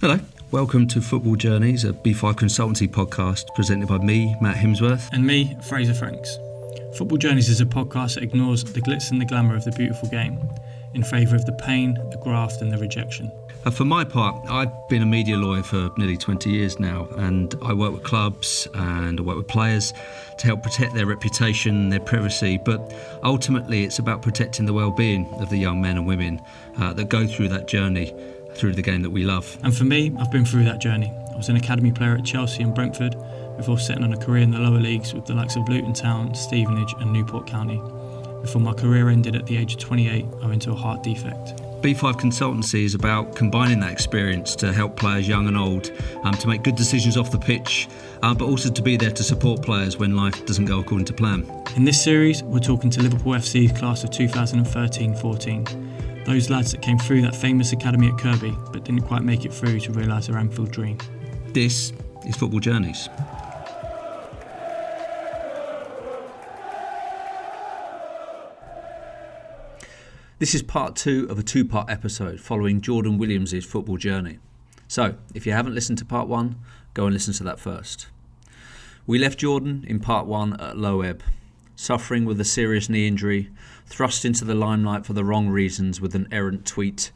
Hello, welcome to Football Journeys, a B5 Consultancy podcast presented by me, Matt Himsworth. And me, Fraser Franks. Football Journeys is a podcast that ignores the glitz and the glamour of the beautiful game in favour of the pain, the graft and the rejection. For my part, I've been a media lawyer for nearly 20 years now, and I work with clubs and I work with players to help protect their reputation, their privacy, but ultimately it's about protecting the well-being of the young men and women that go through that journey through the game that we love. And for me, I've been through that journey. I was an academy player at Chelsea and Brentford before setting on a career in the lower leagues with the likes of Luton Town, Stevenage and Newport County, before my career ended at the age of 28 owing to a heart defect. B5 Consultancy is about combining that experience to help players young and old to make good decisions off the pitch, but also to be there to support players when life doesn't go according to plan. In this series, we're talking to Liverpool FC's class of 2013-14. Those lads that came through that famous academy at Kirkby but didn't quite make it through to realise their Anfield dream. This is Football Journeys. This is part 2 of a 2-part episode following Jordan Williams' football journey. So, if you haven't listened to part 1, go and listen to that first. We left Jordan in part 1 at low ebb, suffering with a serious knee injury, thrust into the limelight for the wrong reasons with an errant tweet,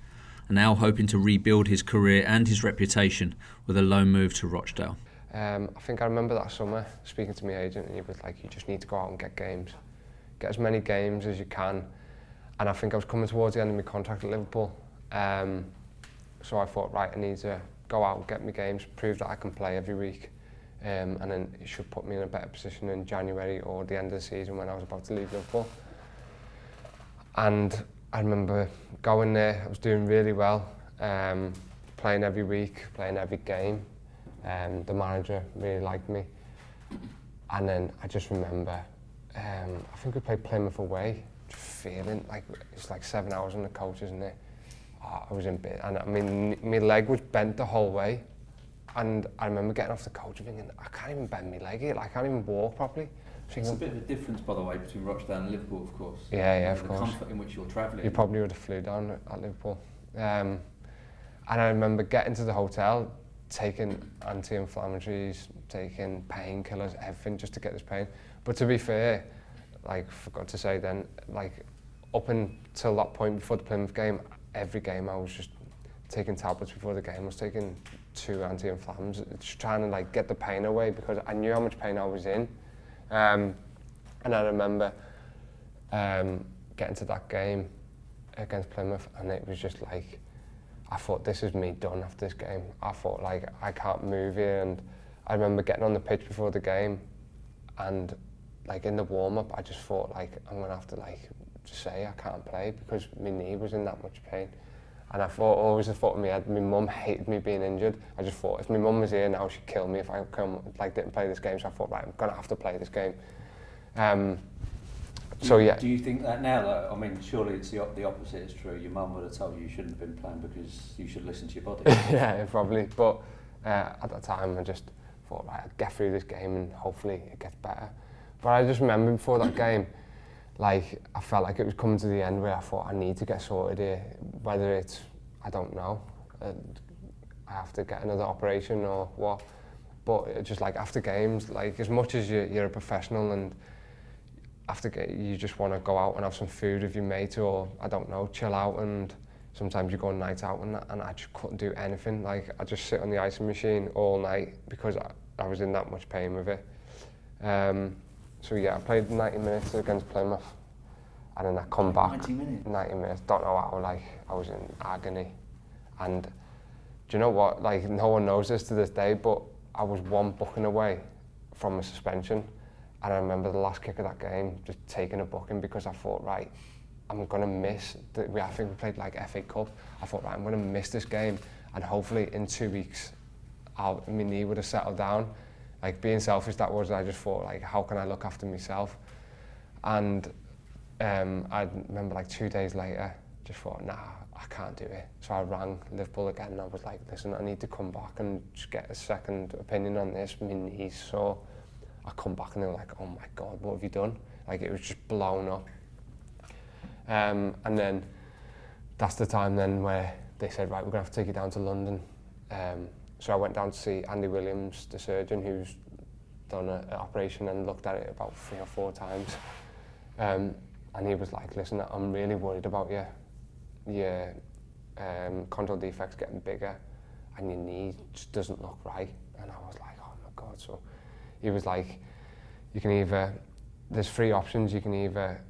and now hoping to rebuild his career and his reputation with a loan move to Rochdale. I think I remember that summer speaking to my agent, and he was like, you just need to go out and get games. Get as many games as you can. And I think I was coming towards the end of my contract at Liverpool. So I thought, right, I need to go out and get my games, prove that I can play every week. And then it should put me in a better position in January or the end of the season when I was about to leave Liverpool. And I remember going there, I was doing really well, playing every week, playing every game. The manager really liked me. And then I just remember, I think we played Plymouth away, just feeling like it's like 7 hours on the coach, isn't it? Oh, I was in bed, and I mean, my leg was bent the whole way. And I remember getting off the coach and thinking, I can't even bend my leg here, like, I can't even walk properly. It's a bit of a difference, by the way, between Rochdale and Liverpool, of course. Yeah, of the course. The comfort in which you're travelling. You probably would have flew down at Liverpool. And I remember getting to the hotel, taking anti-inflammatories, taking painkillers, everything just to get this pain. But to be fair, like, forgot to say then, like, up until that point before the Plymouth game, every game I was just taking tablets before the game. I was taking 2 anti-inflammatories, just trying to like get the pain away because I knew how much pain I was in. And I remember getting to that game against Plymouth, and it was just like, I thought, this is me done after this game. I thought, like, I can't move here. And I remember getting on the pitch before the game, and like in the warm-up, I just thought, like, I'm gonna have to like just say I can't play because my knee was in that much pain. And I thought, always I thought in my head, my mum hated me being injured. I just thought, if my mum was here now, she'd kill me if I didn't play this game. So I thought, right, I'm gonna have to play this game. So yeah. Do you think that now, though? I mean, surely it's the opposite is true. Your mum would have told you shouldn't have been playing because you should listen to your body. Yeah, probably. But at that time, I just thought, right, I'll get through this game and hopefully it gets better. But I just remember before that game, like, I felt like it was coming to the end where I thought I need to get sorted here. Whether it's, I don't know, I have to get another operation or what. But it's just like after games, like as much as you're a professional and you just want to go out and have some food with your mate or, I don't know, chill out, and sometimes you go on night out and that, and I just couldn't do anything. Like, I just sit on the icing machine all night because I was in that much pain with it. So yeah, I played 90 minutes against Plymouth, and then I come back. 90 minutes? 90 minutes, don't know how, like, I was in agony. And do you know what, like, no one knows this to this day, but I was 1 booking away from a suspension. And I remember the last kick of that game, just taking a booking because I thought, right, I'm gonna miss, I think we played like FA Cup. I thought, right, I'm gonna miss this game, and hopefully in 2 weeks, my knee would have settled down. Like, being selfish that was, I just thought, like, how can I look after myself? And I remember like 2 days later, just thought, nah, I can't do it. So I rang Liverpool again, and I was like, listen, I need to come back and just get a second opinion on this. My knee's sore. I come back and they were like, oh my God, what have you done? Like, it was just blown up. And then that's the time then where they said, right, we're gonna have to take you down to London. So I went down to see Andy Williams, the surgeon, who's done an operation and looked at it about 3 or 4 times. And he was like, listen, I'm really worried about you. Your chondral defect's getting bigger and your knee just doesn't look right. And I was like, oh my God. So he was like, you can either, there's 3 options. You can either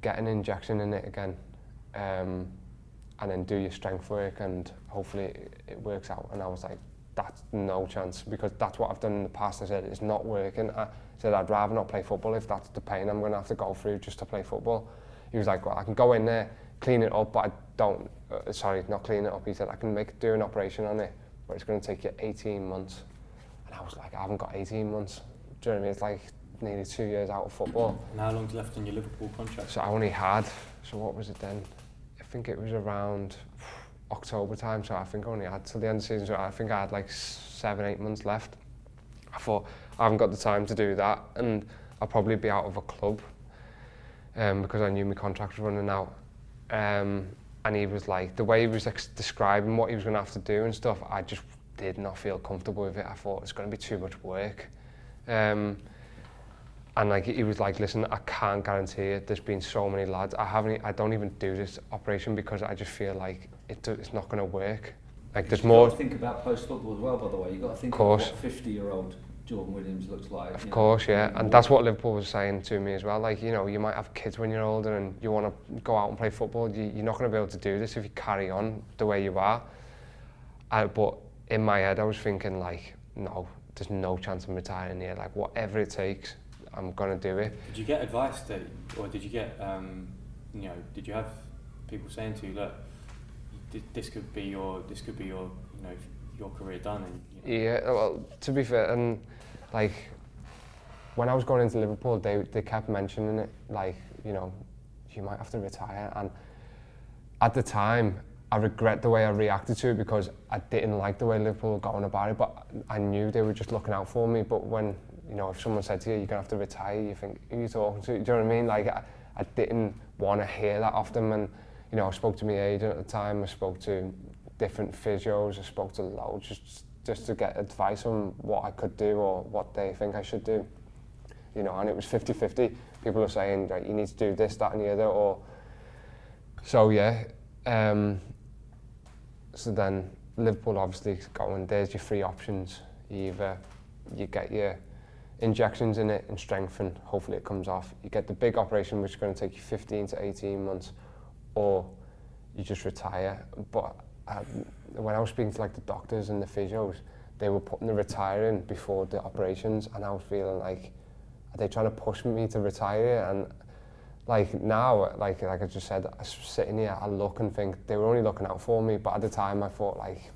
get an injection in it again and then do your strength work and hopefully it works out. And I was like, that's no chance, because that's what I've done in the past. I said, it's not working. I said, I'd rather not play football if that's the pain I'm going to have to go through just to play football. He was like, well, I can go in there, clean it up, but I don't, sorry, not clean it up. He said, I can do an operation on it, but it's going to take you 18 months. And I was like, I haven't got 18 months. Do you know what I mean? It's like nearly 2 years out of football. And how long's left on your Liverpool contract? So I only had, so what was it then? I think it was around October time, so I think I only had till the end of the season, so I think I had like 7-8 months left. I thought, I haven't got the time to do that, and I'll probably be out of a club because I knew my contract was running out. And he was like, the way he was describing what he was going to have to do and stuff, I just did not feel comfortable with it. I thought it's going to be too much work. And like he was like, listen, I can't guarantee it. There's been so many lads. I don't even do this operation because I just feel like it's not going to work. Like there's more. You've got to think about post-football as well, by the way. You've got to think of what 50-year-old Jordan Williams looks like. Of course, yeah. And that's what Liverpool was saying to me as well. Like, you know, you might have kids when you're older and you want to go out and play football. You're not going to be able to do this if you carry on the way you are. But in my head, I was thinking like, no, there's no chance I'm retiring here. Like, whatever it takes, I'm going to do it. Did you get advice or did you get, did you have people saying to you, look, this could be your, your career done? And, Yeah, well, to be fair, and like, when I was going into Liverpool, they kept mentioning it, like, you know, you might have to retire. And at the time, I regret the way I reacted to it because I didn't like the way Liverpool were going about it, but I knew they were just looking out for me. But when, you know, if someone said to you, you're going to have to retire, you think, who are you talking to? Do you know what I mean? Like, I didn't want to hear that off them. And, you know, I spoke to my agent at the time, I spoke to different physios, I spoke to loads, just to get advice on what I could do or what they think I should do. You know, and it was 50-50. People were saying, like, you need to do this, that and the other, or... So, yeah. So then, Liverpool obviously going, there's your 3 options. Either you get your injections in it and strengthen, hopefully it comes off. You get the big operation, which is going to take you 15 to 18 months, or you just retire. But when I was speaking to like the doctors and the physios, they were putting the retire in before the operations, and I was feeling like, are they trying to push me to retire? And like now, like I just said, I'm sitting here, I look and think they were only looking out for me, but at the time I thought like,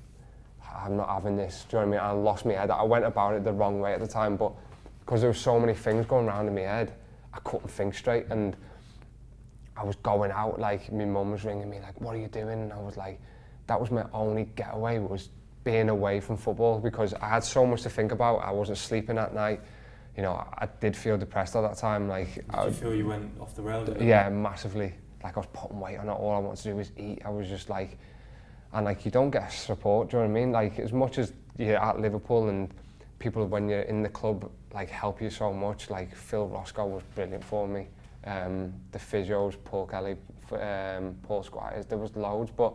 I'm not having this, do you know what I mean? I lost my head. I went about it the wrong way at the time, but because there were so many things going around in my head, I couldn't think straight, and I was going out, like my mum was ringing me like, what are you doing? And I was like, that was my only getaway, was being away from football, because I had so much to think about. I wasn't sleeping at night. You know, I did feel depressed at that time. Like, did you feel you went off the rails? Yeah, massively. Like, I was putting weight on it. All I wanted to do was eat. I was just like, and like, you don't get support, do you know what I mean? Like, as much as you're at Liverpool and people, when you're in the club, like, help you so much. Like, Phil Roscoe was brilliant for me. The physios, Paul Kelly, Paul Squires, there was loads, but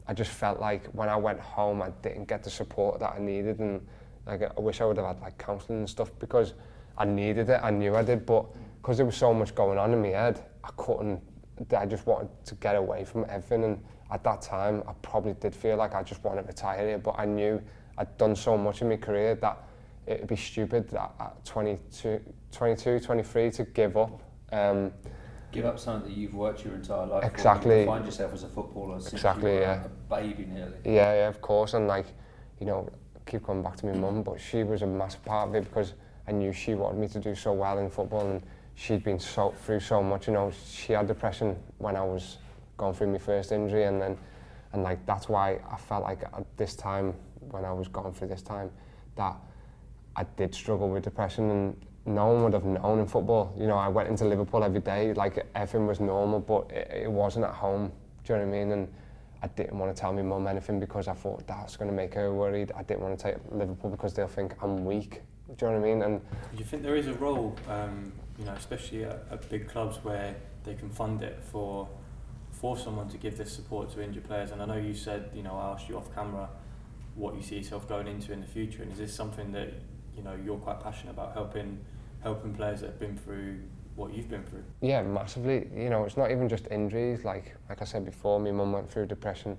I just felt like when I went home, I didn't get the support that I needed, and like, I wish I would have had like counselling and stuff, because I needed it, I knew I did, but because there was so much going on in my head, I just wanted to get away from everything. And at that time, I probably did feel like I just wanted to retire here, but I knew I'd done so much in my career that it'd be stupid at 22, 23 to give up. Give up something that you've worked your entire life exactly. for. You find yourself as a footballer since exactly, you were yeah. a baby nearly. Yeah, of course. And like, you know, keep coming back to my mum, but she was a massive part of it, because I knew she wanted me to do so well in football, and she'd been through so much. You know, she had depression when I was going through my first injury, and like, that's why I felt like at this time, when I was going through this time, that I did struggle with depression, and no one would have known in football. You know, I went into Liverpool every day, like everything was normal, but it wasn't at home. Do you know what I mean? And I didn't want to tell my mum anything because I thought that's going to make her worried. I didn't want to take Liverpool because they'll think I'm weak. Do you know what I mean? And do you think there is a role, especially at big clubs where they can fund it for someone to give this support to injured players? And I know you said, I asked you off camera what you see yourself going into in the future, and is this something that you're quite passionate about, helping players that have been through what you've been through? Yeah, massively. It's not even just injuries. Like I said before, my mum went through depression.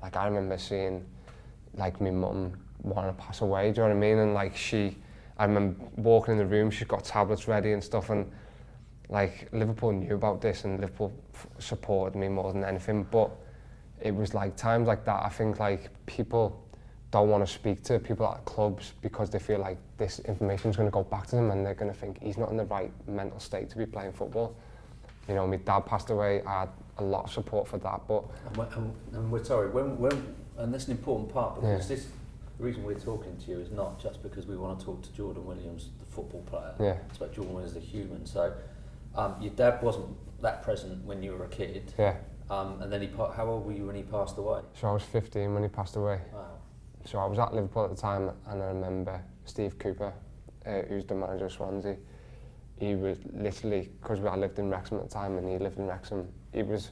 Like I remember seeing, like my mum want to pass away. Do you know what I mean? And like I remember walking in the room. She's got tablets ready and stuff. And like Liverpool knew about this, and Liverpool supported me more than anything. But it was like times like that. I think like people don't want to speak to people at clubs because they feel like this information is going to go back to them and they're going to think he's not in the right mental state to be playing football. My dad passed away. I had a lot of support for that, but and we're sorry and that's an important part, because the reason we're talking to you is not just because we want to talk to Jordan Williams, the football player. Yeah. It's about Jordan Williams, the human. So your dad wasn't that present when you were a kid. Yeah. And then how old were you when he passed away? So I was 15 when he passed away. Wow. So I was at Liverpool at the time, and I remember Steve Cooper, who's the manager of Swansea. He was literally, because I lived in Wrexham at the time and he lived in Wrexham, he was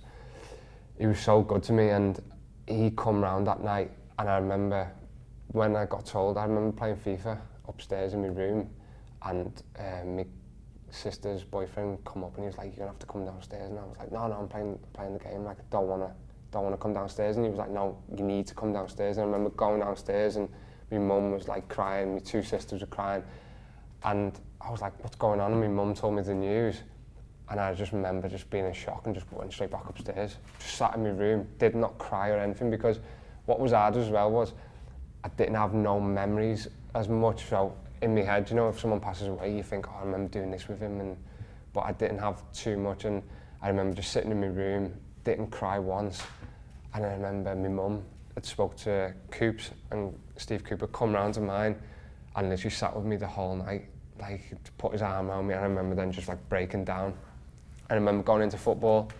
so good to me, and he come round that night, and I remember when I got told, I remember playing FIFA upstairs in my room, and my sister's boyfriend come up and he was like, "You're gonna have to come downstairs," and I was like, no, I'm playing the game, like I don't want to come downstairs. And he was like, "No, you need to come downstairs." And I remember going downstairs, and my mum was like crying, my two sisters were crying, and I was like, "What's going on?" And my mum told me the news, and I just remember just being in shock and just went straight back upstairs. Just sat in my room, did not cry or anything, because what was hard as well was I didn't have no memories as much. So in my head, if someone passes away, you think, "Oh, I remember doing this with him," but I didn't have too much. And I remember just sitting in my room, didn't cry once. And I remember my mum had spoke to Coops, and Steve Cooper come round to mine and literally sat with me the whole night, like put his arm around me, and I remember then just like breaking down. I remember going into football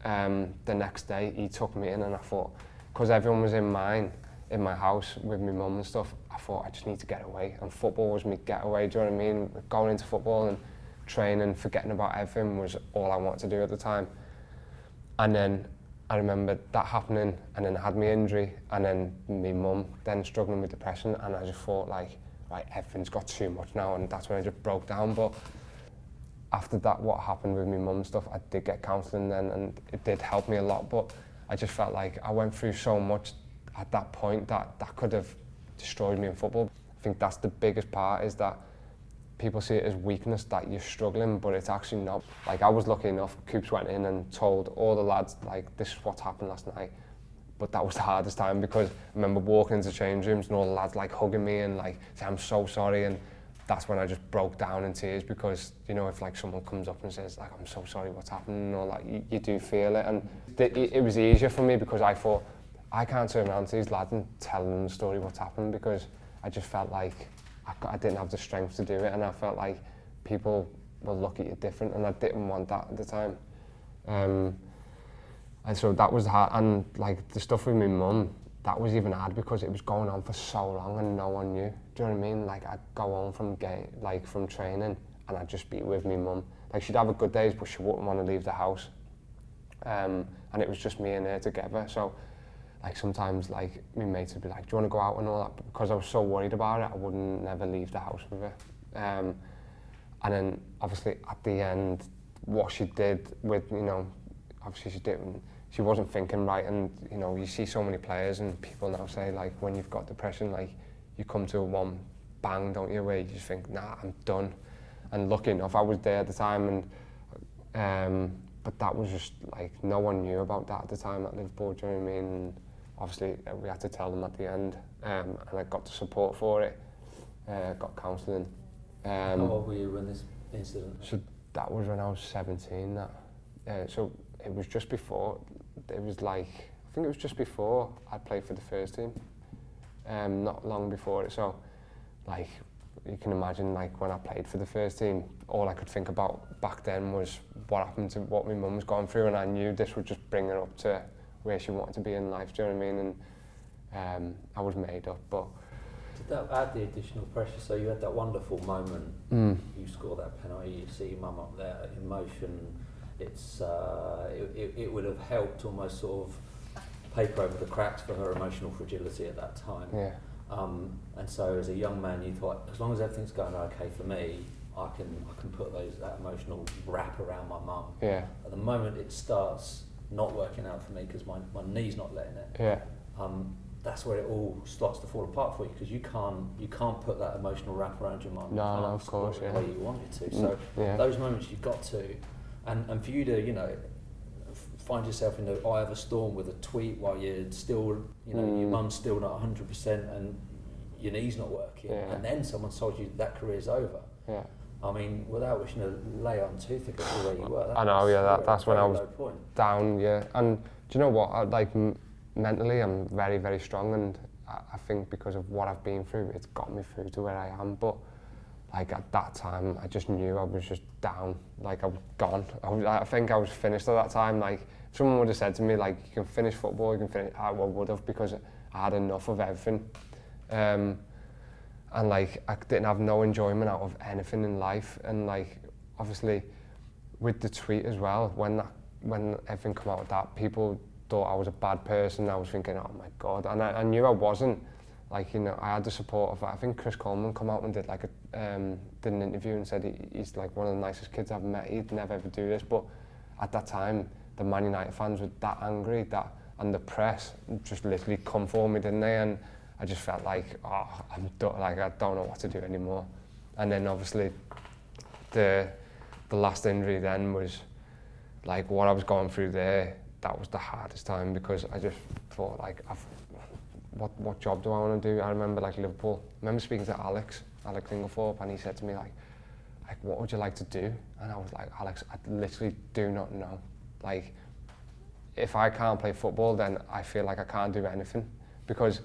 the next day. He took me in, and I thought, because everyone was in my house with my mum and stuff, I thought I just need to get away, and football was my getaway. Do you know what I mean? Going into football and training, forgetting about everything was all I wanted to do at the time. And then I remember that happening, and then I had my injury, and then my mum then struggling with depression, and I just thought like, right, everything's got too much now, and that's when I just broke down. But after that, what happened with my mum and stuff, I did get counselling then, and it did help me a lot, but I just felt like I went through so much at that point that could have destroyed me in football. I think that's the biggest part, is that people see it as weakness that you're struggling, but it's actually not. Like I was lucky enough, Coops went in and told all the lads, like, this is what's happened last night. But that was the hardest time, because I remember walking into change rooms and all the lads like hugging me and like saying, "I'm so sorry," and that's when I just broke down in tears, because if like someone comes up and says like, "I'm so sorry, what's happened," or like you do feel it. And it was easier for me, because I thought I can't turn around to these lads and tell them the story what's happened, because I just felt like I didn't have the strength to do it, and I felt like people will look at you different, and I didn't want that at the time. And so that was hard, and like the stuff with my mum, that was even hard because it was going on for so long and no one knew. Do you know what I mean? Like I'd go home from training, and I'd just be with my mum. Like she'd have a good days, but she wouldn't want to leave the house. And it was just me and her together. So like sometimes like my mates would be like, "Do you want to go out?" and all that, but because I was so worried about it, I wouldn't never leave the house with her. And then obviously at the end, what she did with, obviously she wasn't thinking right, and you see so many players and people now say like, when you've got depression, like you come to one bang, don't you, where you just think, "Nah, I'm done." And lucky enough, I was there at the time, and but that was just like, no one knew about that at the time at Liverpool. Do you know what I mean? And obviously we had to tell them at the end, and I got the support for it, got counselling. How old were you when this incident? So that was when I was 17. So it was just before. I think it was just before I played for the first team. Not long before it. So, like, you can imagine, like when I played for the first team, all I could think about back then was what happened to what my mum was going through, and I knew this would just bring her up to where she wanted to be in life, do you know what I mean? And I was made up, but... Did that add the additional pressure? So you had that wonderful moment, you score that penalty, you see your mum up there, emotion, it would have helped almost sort of paper over the cracks for her emotional fragility at that time. Yeah. And so as a young man, you thought, as long as everything's going okay for me, I can put that emotional wrap around my mum. Yeah. At the moment it starts not working out for me because my knee's not letting it. Yeah. That's where it all starts to fall apart for you, because you can't put that emotional wrap around your mum. No, of course, the way you want it to. So yeah. those moments you've got to, and for you to, you know, find yourself in the eye of a storm with a tweet while you're still, you know, your mum's still not 100% and your knee's not working, and then someone told you that career's over. Yeah. I mean, without wishing to lay on too thick of where you were. I know, that's when I was down, yeah. And do you know what? Mentally, I'm very, very strong, and I think because of what I've been through, it's got me through to where I am. But like at that time, I just knew I was just down. Like I was gone. I think I was finished at that time. Like if someone would have said to me, like, you can finish football, you can finish, I would have, because I had enough of everything. And like I didn't have no enjoyment out of anything in life. And like obviously with the tweet as well, when everything came out of that, people thought I was a bad person. I was thinking, oh my God, and I knew I wasn't. Like, you know, I had the support of, I think Chris Coleman come out and did like did an interview and said he's like one of the nicest kids I've met. He'd never ever do this, but at that time, the Man United fans were that angry, and the press just literally come for me, didn't they? And I just felt like, oh, I'm done. Like I don't know what to do anymore. And then obviously, the last injury then was like what I was going through there. That was the hardest time, because I just thought like, what job do I want to do? I remember like Liverpool. I remember speaking to Alex Inglethorpe, and he said to me like, what would you like to do? And I was like, Alex, I literally do not know. Like, if I can't play football, then I feel like I can't do anything, because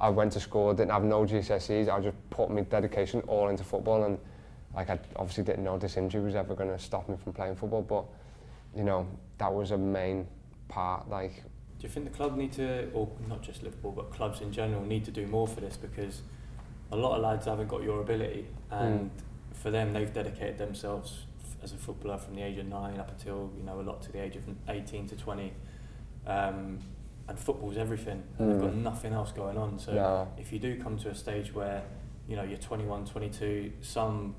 I went to school, didn't have no GCSEs. I just put my dedication all into football, and like I obviously didn't know this injury was ever going to stop me from playing football. But you know, that was a main part. Like, do you think the club need to, or not just Liverpool, but clubs in general, need to do more for this? Because a lot of lads haven't got your ability, and for them, they've dedicated themselves as a footballer from the age of 9 up until, you know, a lot to the age of 18 to 20. And football's everything, and they've got nothing else going on. So if you do come to a stage where, you know, you're 21, 22, some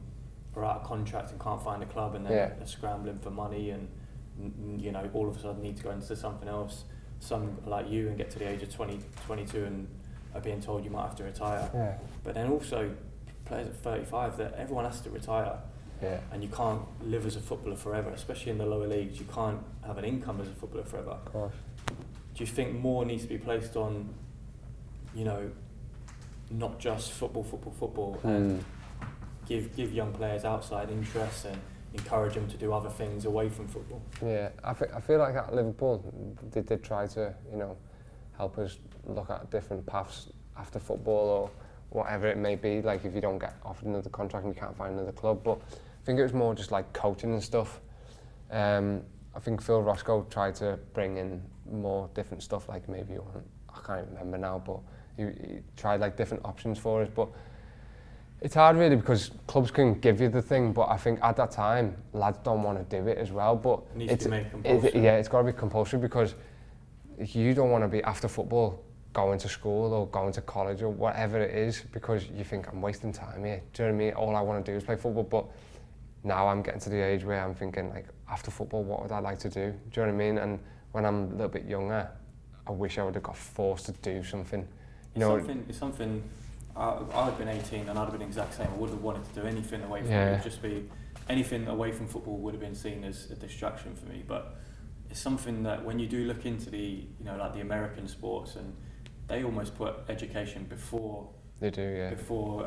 are out of contract and can't find a club, and they're scrambling for money, and you know, all of a sudden need to go into something else. Some like you and get to the age of 20, 22 and are being told you might have to retire. Yeah. But then also players at 35, that everyone has to retire. Yeah. And you can't live as a footballer forever, especially in the lower leagues. You can't have an income as a footballer forever. Of course. Do you think more needs to be placed on, you know, not just football, and give young players outside interests and encourage them to do other things away from football? Yeah, I feel like at Liverpool they did try to, you know, help us look at different paths after football or whatever it may be. Like if you don't get offered another contract and you can't find another club, but I think it was more just like coaching and stuff. I think Phil Roscoe tried to bring in more different stuff, like maybe, I can't remember now, but he tried like different options for us. But it's hard really, because clubs can give you the thing, but I think at that time lads don't want to do it as well. But it needs to be made compulsory. It's got to be compulsory, because you don't want to be after football going to school or going to college or whatever it is, because you think, I'm wasting time here. Do you know what I mean? All I want to do is play football. But now I'm getting to the age where I'm thinking, like, after football, what would I like to do? Do you know what I mean? And when I'm a little bit younger, I wish I would have got forced to do something. It's something. I'd have been 18 and I'd have been the exact same. I wouldn't have wanted to do anything away from it. It would just be anything away from football would have been seen as a distraction for me. But it's something that when you do look into the, you know, like the American sports, and they almost put education before they do, yeah. Before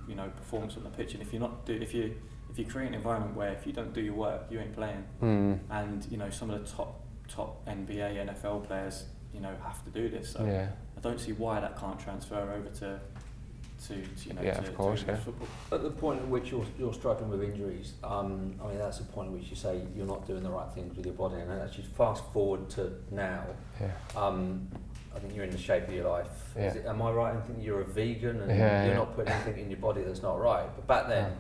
you know, performance on the pitch. And if you create an environment where if you don't do your work, you ain't playing. And you know, some of the top NBA, NFL players, you know, have to do this. So I don't see why that can't transfer over to to you know, of course, to football. At the point at which you're struggling with injuries, I mean, that's the point at which you say you're not doing the right things with your body, and actually fast forward to now. I think you're in the shape of your life. Am I right in thinking you're a vegan and you're not putting anything in your body that's not right? But back then,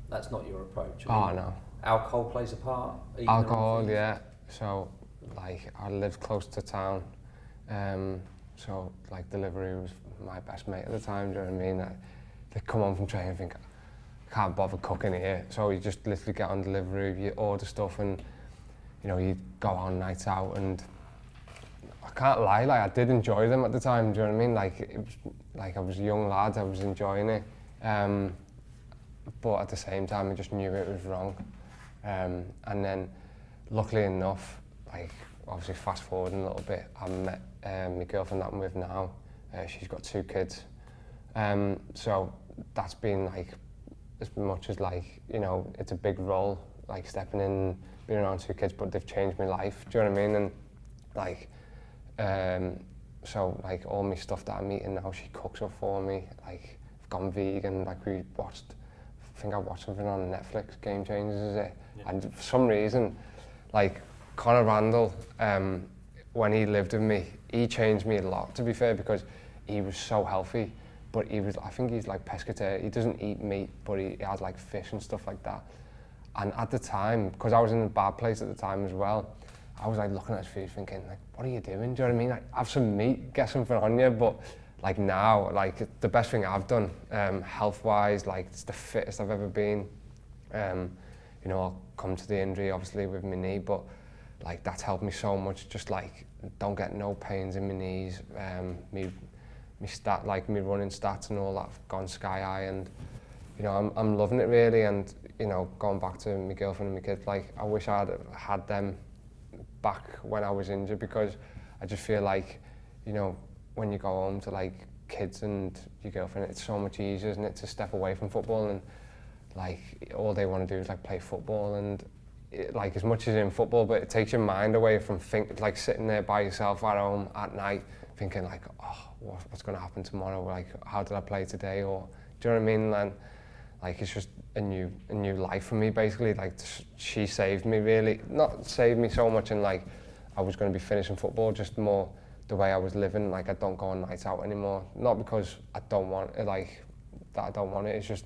that's not your approach. No. Alcohol plays a part? Alcohol, yeah. So, like, I lived close to town. So, like, delivery was my best mate at the time, do you know what I mean? They'd come home from training and think, I can't bother cooking here. So you just literally get on delivery, you order stuff and, you know, you go on nights out, and I can't lie, like, I did enjoy them at the time, do you know what I mean? Like, it was, like, I was a young lad, I was enjoying it. But at the same time, I just knew it was wrong. And then, luckily enough, like, obviously fast forwarding a little bit, I met my girlfriend that I'm with now. She's got 2 kids. So that's been like, as much as like, you know, it's a big role, like stepping in, being around 2 kids, but they've changed my life, do you know what I mean? And like, so like all my stuff that I'm eating now, she cooks up for me. Like, I've gone vegan, like I think I watched something on Netflix, Game Changers, is it? Yeah. And for some reason, like Conor Randall, when he lived with me, he changed me a lot, to be fair, because he was so healthy, but I think he's like pescatarian. He doesn't eat meat, but he has like fish and stuff like that. And at the time, because I was in a bad place at the time as well, I was like looking at his food thinking, like, what are you doing? Do you know what I mean? Like, have some meat, get something on you. But like now, like the best thing I've done, health-wise, like it's the fittest I've ever been. You know, I'll come to the injury obviously with my knee, but like that's helped me so much. Just like don't get no pains in my knees. Me running stats and all that have gone sky high, and you know I'm loving it really. And you know, going back to my girlfriend and my kids, like I wish I'd had them back when I was injured, because I just feel like, you know, when you go home to like kids and your girlfriend, it's so much easier, isn't it, to step away from football, and like all they want to do is like play football, and like as much as in football, but it takes your mind away from like sitting there by yourself at home at night thinking like, oh, what's going to happen tomorrow? Like, how did I play today? Or do you know what I mean? And like it's just a new life for me basically. Like she saved me really, not saved me so much in like I was going to be finishing football, just more the way I was living. Like I don't go on nights out anymore, not because I don't want it, like that I don't want it. It's just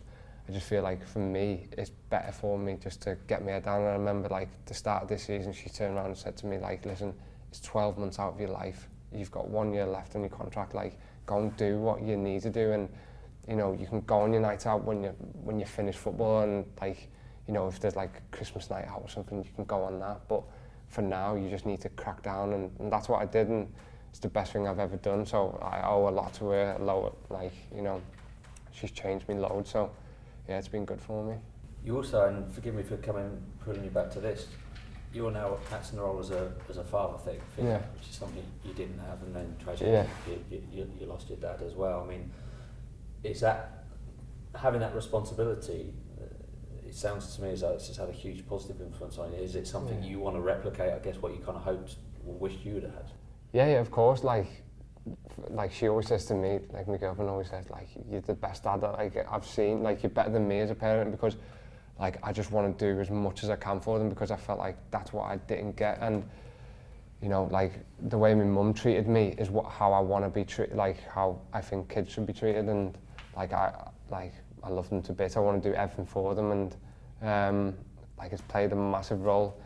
I just feel like for me it's better for me just to get my head down. And I remember like the start of this season, she turned around and said to me like, listen, it's 12 months out of your life, you've got 1 year left on your contract, like go and do what you need to do. And you know, you can go on your night out when you finish football, and like, you know, if there's like a Christmas night out or something, you can go on that. But for now, you just need to crack down, and that's what I did, and it's the best thing I've ever done. So I owe a lot to her. Like, you know, she's changed me loads. So yeah, it's been good for me. You also, and forgive me for pulling you back to this, you're now acting the role as a father figure, yeah, which is something you didn't have, and then tragically you lost your dad as well. I mean, is that having that responsibility? It sounds to me as though it's just had a huge positive influence on you. Is it something you want to replicate? I guess what you kind of hoped or wished you would have had. Yeah, of course. Like she always says to me, like my girlfriend always says, like you're the best dad that like I've seen. Like you're better than me as a parent, because like I just want to do as much as I can for them, because I felt like that's what I didn't get. And you know, like the way my mum treated me is how I want to be treated, like how I think kids should be treated. And like I love them to bits. I want to do everything for them, and like it's played a massive role.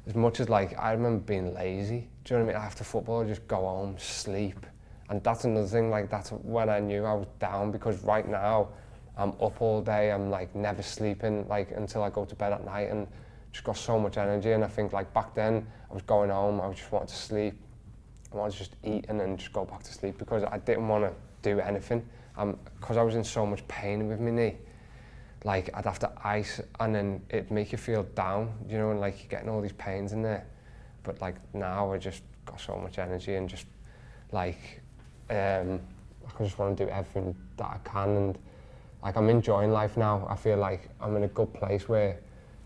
As much as like I remember being lazy, do you know what I mean? After football, I'd just go home, sleep, and that's another thing. Like that's when I knew I was down, because right now I'm up all day. I'm like never sleeping, like until I go to bed at night, and just got so much energy. And I think like back then I was going home, I just wanted to sleep, I wanted to just eat and then just go back to sleep, because I didn't want to do anything. Because I was in so much pain with my knee, like I'd have to ice, and then it'd make you feel down, you know, and like you're getting all these pains in there. But like now I just got so much energy, and just like I just want to do everything that I can, and like I'm enjoying life now. I feel like I'm in a good place where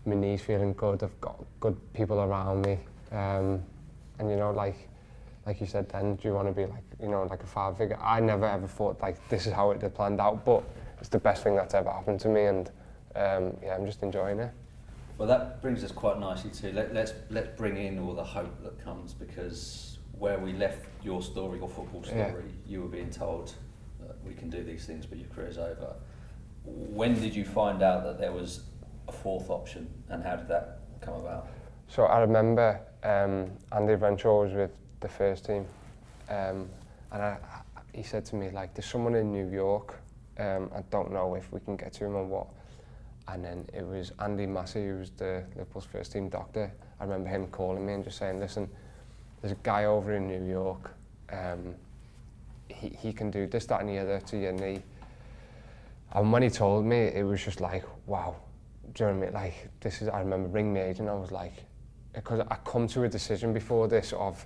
my knee's feeling good, I've got good people around me, and you know, like you said then, do you want to be like, you know, like a father figure? I never ever thought like this is how it had planned out, but it's the best thing that's ever happened to me, and yeah, I'm just enjoying it. Well, that brings us quite nicely to let's bring in all the hope that comes, because where we left your story, your football story, you were being told we can do these things, but your career's over. When did you find out that there was a fourth option, and how did that come about? So I remember Andy Renshaw was with the first team, and he said to me, like, there's someone in New York, I don't know if we can get to him or what. And then it was Andy Massey, who was the Liverpool's first team doctor. I remember him calling me and just saying, listen, there's a guy over in New York, he can do this, that and the other to your knee. And when he told me, it was just like, wow. Do you know what I mean? Like, this is, I remember ringing my agent, I was like, because I come to a decision before this of,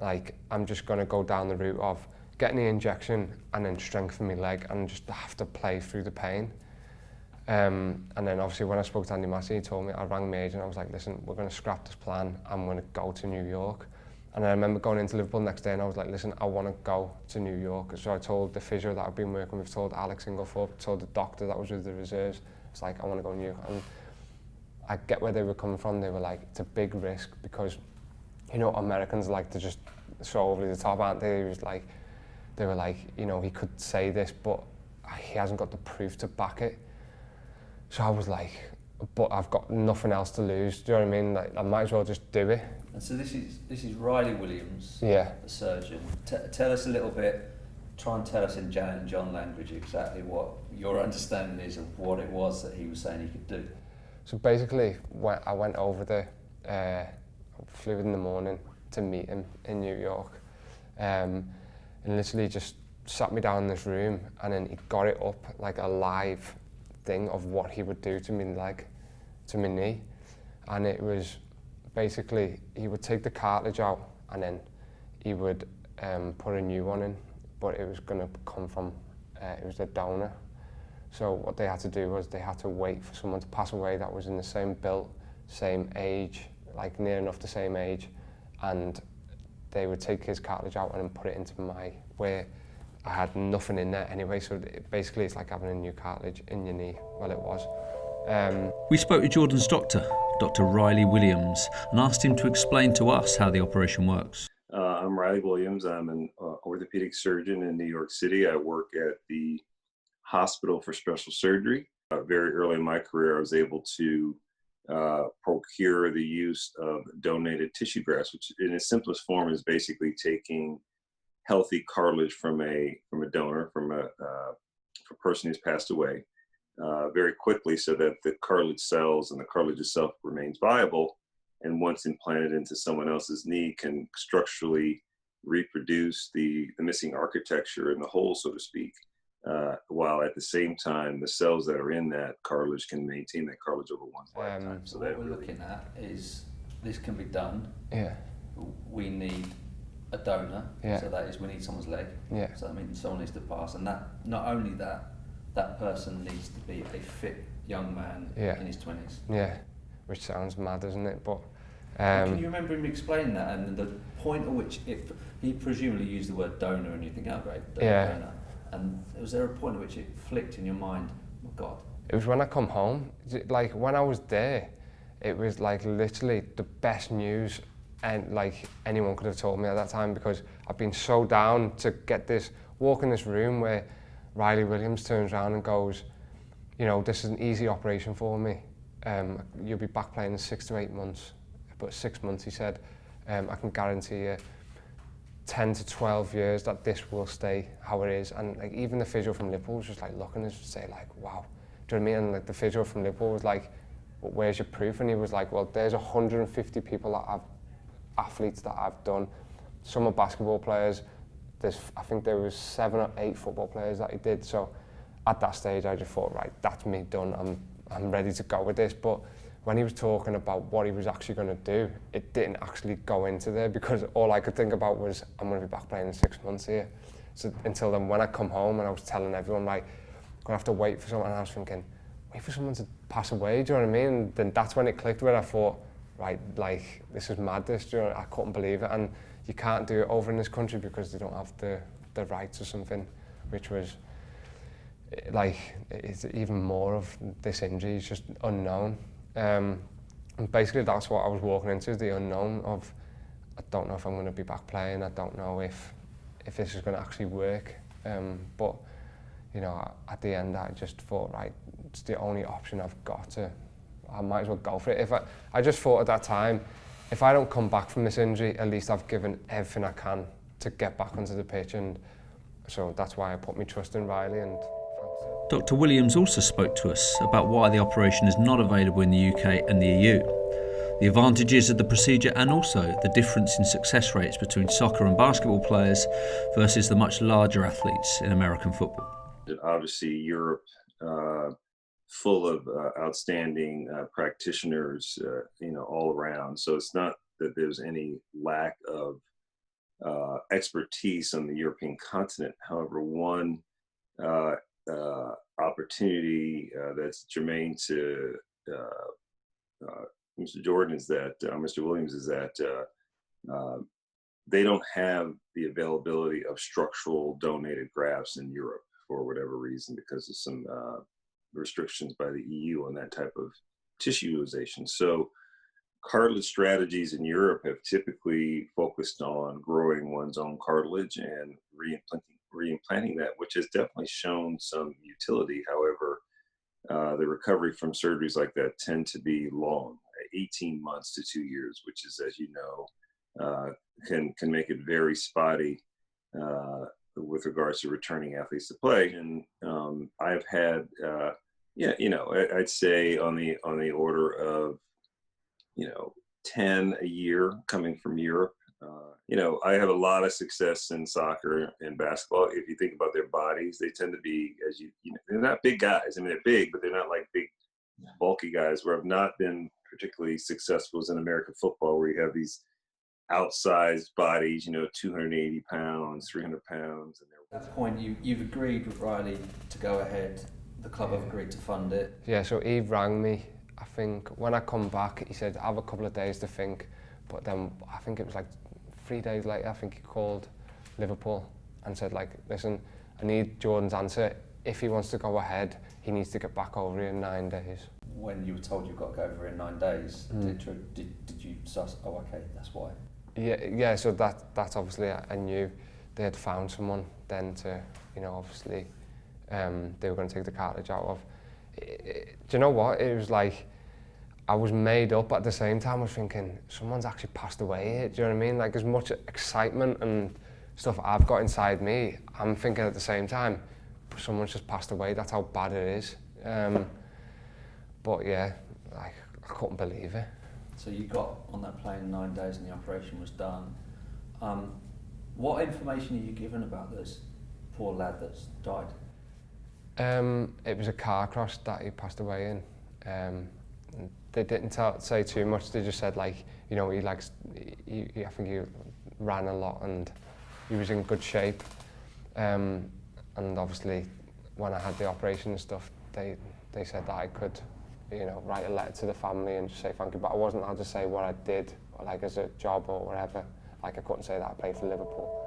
like, I'm just going to go down the route of getting the injection and then strengthen my leg and just have to play through the pain. And then obviously when I spoke to Andy Massey, he told me, I rang my agent, I was like, listen, we're going to scrap this plan, I'm going to go to New York. And I remember going into Liverpool the next day and I was like, listen, I want to go to New York. So I told the physio that I've been working with, told Alex Inglethorpe, told the doctor that was with the reserves, it's like, I want to go to New York. And I get where they were coming from. They were like, it's a big risk because, you know, Americans like to just throw over the top, aren't they? They were like, you know, he could say this, but he hasn't got the proof to back it. So I was like, but I've got nothing else to lose. Do you know what I mean? Like, I might as well just do it. And so this is Riley Williams, yeah, the surgeon. Tell us a little bit. Try and tell us in Jan and John language exactly what your understanding is of what it was that he was saying he could do. So basically, when I went over there, flew in the morning to meet him in New York, and literally just sat me down in this room, and then he got it up like a live thing of what he would do to me leg, to my knee, and it was basically he would take the cartilage out and then he would put a new one in, but it was going to come from it was a donor. So what they had to do was they had to wait for someone to pass away that was in the same build, same age, like near enough the same age, and they would take his cartilage out and then put it into my, where I had nothing in there anyway, so basically it's like having a new cartilage in your knee. Well, it was. We spoke to Jordan's doctor, Dr. Riley Williams, and asked him to explain to us how the operation works. I'm Riley Williams. I'm an orthopedic surgeon in New York City. I work at the Hospital for Special Surgery. Very early in my career, I was able to procure the use of donated tissue grafts, which in its simplest form is basically taking healthy cartilage from a donor, from a person who's passed away, very quickly so that the cartilage cells and the cartilage itself remains viable, and once implanted into someone else's knee can structurally reproduce the missing architecture in the hole, so to speak, while at the same time the cells that are in that cartilage can maintain that cartilage over one's lifetime. So what we're looking at is this can be done. Yeah. We need a donor, yeah. So that is we need someone's leg. Yeah. So that means someone needs to pass, and that not only that person needs to be a fit young man in his 20s. Yeah, which sounds mad, isn't it? But can you remember him explaining that and the point at which he presumably used the word donor and you think, oh great, donor. And was there a point at which it flicked in your mind, oh God? It was when I come home. Like when I was there, it was like literally the best news and like anyone could have told me at that time, because I've been so down to get this, walk in this room where Riley Williams turns around and goes, you know, this is an easy operation for me. You'll be back playing in 6 to 8 months. But 6 months, he said, I can guarantee you 10 to 12 years that this will stay how it is. And like even the physio from Liverpool was just like looking at us and say like, wow. Do you know what I mean? And like the physio from Liverpool was like, well, where's your proof? And he was like, well, there's 150 people that I've, athletes that I've done. Some are basketball players. I think there was 7 or 8 football players that he did. So at that stage, I just thought, right, that's me done. I'm ready to go with this. But when he was talking about what he was actually going to do, it didn't actually go into there, because all I could think about was, I'm going to be back playing in 6 months here. So until then, when I come home and I was telling everyone, like, I'm going to have to wait for someone, and I was thinking, wait for someone to pass away, do you know what I mean? And then that's when it clicked, where I thought, right, like, this is madness, do you know? I couldn't believe it. And you can't do it over in this country because they don't have the rights or something, which was, it's even more of this injury is just unknown. And basically that's what I was walking into, the unknown of, I don't know if I'm going to be back playing, I don't know if this is going to actually work. But, you know, at the end I just thought, right, it's the only option I've got I might as well go for it. I just thought at that time, if I don't come back from this injury, at least I've given everything I can to get back onto the pitch, and so that's why I put my trust in Riley. And Dr. Williams also spoke to us about why the operation is not available in the UK and the EU, the advantages of the procedure, and also the difference in success rates between soccer and basketball players versus the much larger athletes in American football. Obviously, Europe, full of outstanding practitioners, you know, all around. So it's not that there's any lack of expertise on the European continent. However, one opportunity that's germane to Mr. Jordan is that Mr. Williams is that they don't have the availability of structural donated grafts in Europe for whatever reason, because of some restrictions by the EU on that type of tissue utilization. So cartilage strategies in Europe have typically focused on growing one's own cartilage and reimplanting that, which has definitely shown some utility. However, the recovery from surgeries like that tend to be long, 18 months to 2 years, which is, as you know, can make it very spotty with regards to returning athletes to play. And I've had, you know, I'd say on the order of, you know, 10 a year coming from Europe. You know, I have a lot of success in soccer and basketball. If you think about their bodies, they tend to be, as you know, they're not big guys. I mean, they're big, but they're not like big, bulky guys. Where I've not been particularly successful is in American football, where you have these outsized bodies, you know, 280 pounds, 300 pounds. And at that point, you've agreed with Riley to go ahead. The club have agreed to fund it. Yeah, so he rang me. I think when I come back, he said, I have a couple of days to think. But then I think it was like 3 days later, I think he called Liverpool and said, like, listen, I need Jordan's answer. If he wants to go ahead, he needs to get back over here in 9 days. When you were told you've got to go over in 9 days, did you suss, oh, okay, that's why? Yeah. So that's obviously, I knew they had found someone then to, you know, obviously they were going to take the cartilage out of. Do you know what? It was like, I was made up at the same time. I was thinking, someone's actually passed away here. Do you know what I mean? Like, as much excitement and stuff I've got inside me, I'm thinking at the same time, someone's just passed away. That's how bad it is. But yeah, like, I couldn't believe it. So you got on that plane in 9 days and the operation was done. What information are you given about this poor lad that's died? It was a car crash that he passed away in. They didn't say too much. They just said, like, you know, I think he ran a lot and he was in good shape. And obviously, when I had the operation and stuff, they said that I could, you know, write a letter to the family and just say thank you. But I wasn't allowed to say what I did, or like as a job or whatever. Like, I couldn't say that I played for Liverpool.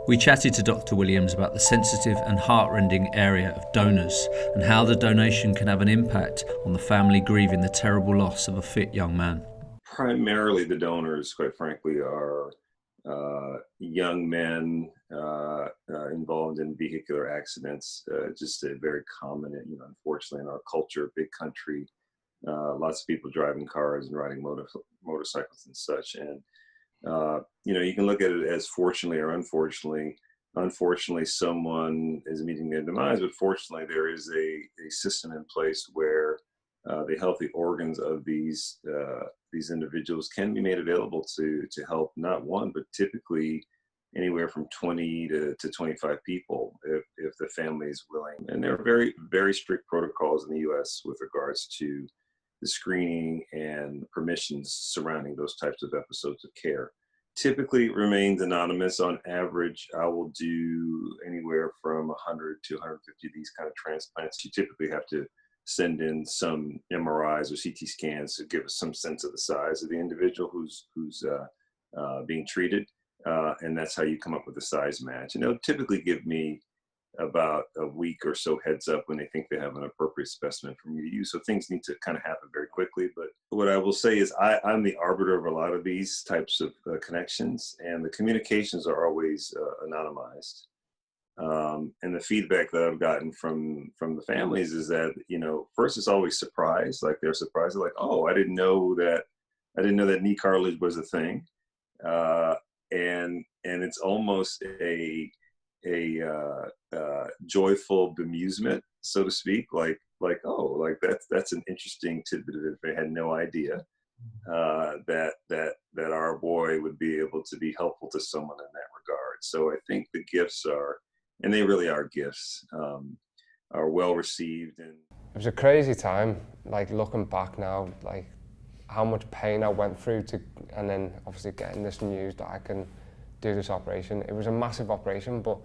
We chatted to Dr. Williams about the sensitive and heart-rending area of donors and how the donation can have an impact on the family grieving the terrible loss of a fit young man. Primarily the donors, quite frankly, are young men involved in vehicular accidents. Just a very common, you know, unfortunately in our culture, big country, lots of people driving cars and riding motorcycles and such. And you know, you can look at it as fortunately or unfortunately. Unfortunately, someone is meeting their demise, but fortunately, there is a system in place where the healthy organs of these individuals can be made available to help not one, but typically anywhere from 20 to 25 people if the family is willing. And there are very, very strict protocols in the U.S. with regards to the screening and permissions surrounding those types of episodes of care. Typically remains anonymous. On average, I will do anywhere from 100 to 150 of these kind of transplants. You typically have to send in some MRIs or CT scans to give us some sense of the size of the individual who's being treated. And that's how you come up with a size match. And they'll typically give me about a week or so heads up when they think they have an appropriate specimen for me to use. So things need to kind of happen very quickly. But what I will say is I'm the arbiter of a lot of these types of connections, and the communications are always anonymized. And the feedback that I've gotten from the families is that, first it's always surprise, like they're surprised, they're like, oh, I didn't know that knee cartilage was a thing. And it's almost a joyful bemusement, so to speak, like oh, like that's an interesting tidbit of it. I had no idea that our boy would be able to be helpful to someone in that regard. So I think the gifts are, and they really are gifts, are well received. And it was a crazy time, like looking back now, like how much pain I went through and then obviously getting this news that I can do this operation. It was a massive operation, but